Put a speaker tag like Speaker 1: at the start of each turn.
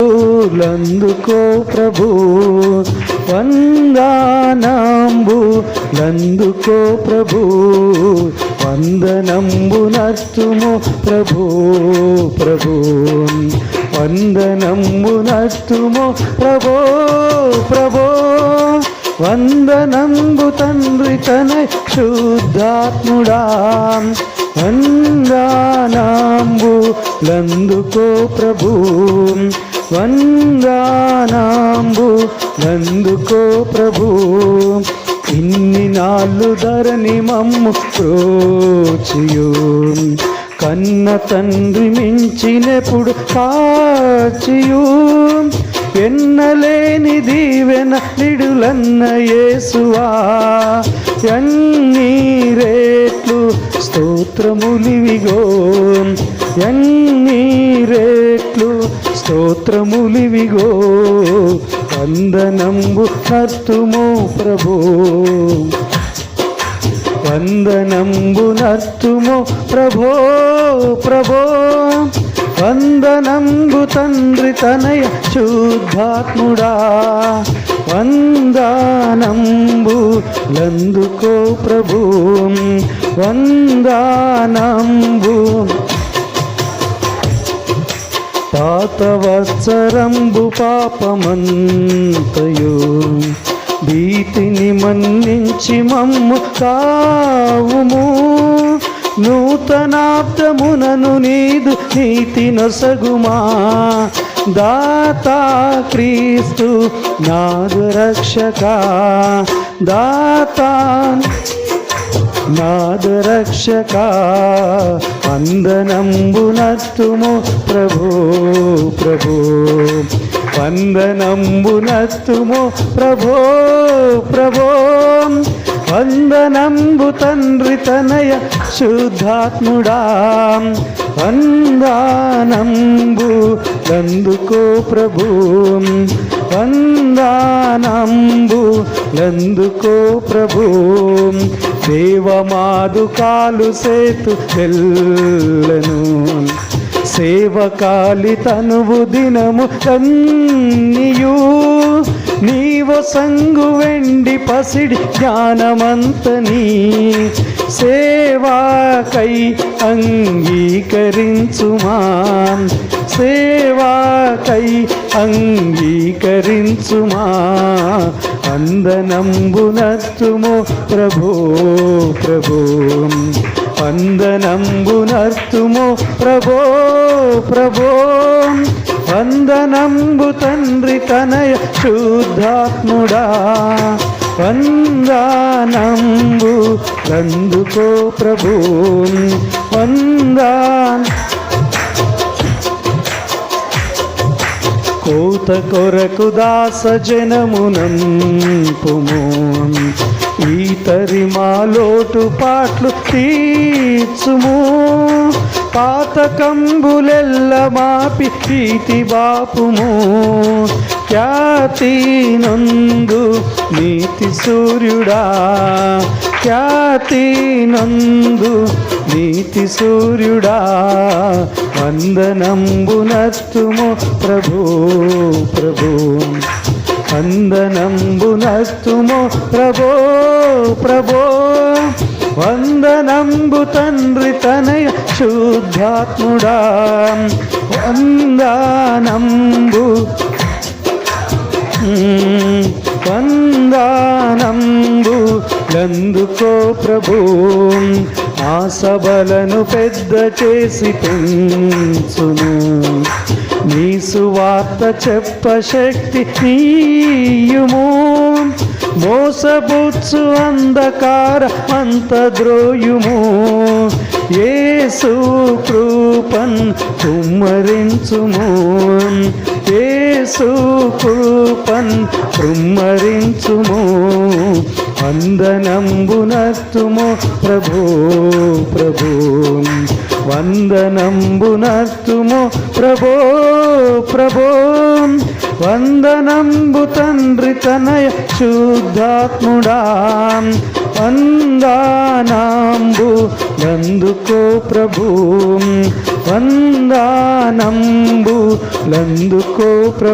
Speaker 1: లందుకో ప్రభు వందనంబులందుకో ప్రభు వందనంబునర్తుము ప్రభు ప్రభు వందనంబునర్తుము ప్రభు ప్రభు వందనంబు తండ్రి తనయ శుద్ధాత్ముడా వందనంబులందుకో ప్రభు వందనంబులందుకో ప్రభు ఇన్ని నాళ్ళు ధరణి మమ్ము ప్రోచియు కన్న తండ్రి మించినప్పుడు కాచియు ఎన్నలేని దీవెన నిడులన్న యేసువా ఎన్ని రేట్లు స్తోత్రములివిగో ఎన్ని రేట్లు స్తోత్రములివిగో వందనంబు నర్తుమో ప్రభు వందనంబు నర్తుమో ప్రభో ప్రభో వందనంబు తండ్రి తనయ శుద్ధాత్ముడా వందనంబు లందుకో ప్రభు వందనంబు పాత వత్సరంబు పాపమంతయు భీతిని మన్నించి మమ్ము కావుము నూతనాబ్దమునను నీదు నీతి నొసగుమా దాతా క్రీస్తు నాదు రక్షక దాతా నాదు రక్షక వందనంబునత్తుము ప్రభు ప్రభు వందనంబునత్తుము ప్రభో ప్రభో వందనంబు తండ్రి తనయ శుద్ధాత్ముడా వందనంబు లందుకో ప్రభు వందనంబు లందుకో ప్రభు దేవమాదుకాలు సేతు వెళ్ళను సేవకాలి తనువు దినము కన్నియు నీవు సంగు వెండి పసిడి జ్ఞానమంతని సేవాకై అంగీకరించుమా సేవాకై అంగీకరించుమా వందనంబునర్తుమో ప్రభో ప్రభో వందనంబునర్తుమో ప్రభో ప్రభో వందనంబు తండ్రి తనయ శుద్ధాత్ముడా వందనంబు లందుకో ప్రభు వందన కోత కొరకు దాస జనమునంపుము ఈతరి మాలోటు పాట్లు తీర్చుము పాతకంబులెల్ల మాపి ప్రీతి బాపుము ఖ్యాతి నందు నీతి సూర్యుడా ఖ్యాతి నందు నీతి సూర్యుడా వందనంబునత్తుము ప్రభు ప్రభు వందనంబునత్తుము ప్రభో ప్రభో వందనంబు తండ్రి తనయ శుద్ధాత్ముడా వందనంబు వందనంబు లందుకో ప్రభు ఆ సభలను పెద్ద చేసి పెంచును నీ సువార్త చెప్ప శక్తి నీయుము మోసపుచ్చు అంధకార అంత ద్రోయుము యేసు కృపన్ కుమ్మరించుము యేసు కృపన్ కుమ్మరించుము వందనంబునర్తుము ప్రభు ప్రభు వందనంబునర్తుము ప్రభో ప్రభో వందనంబు తండ్రి తనయ శుద్ధాత్ముడా వందనాంబు లందుకో ప్రభు, వందనంబు లందుకో ప్రభు.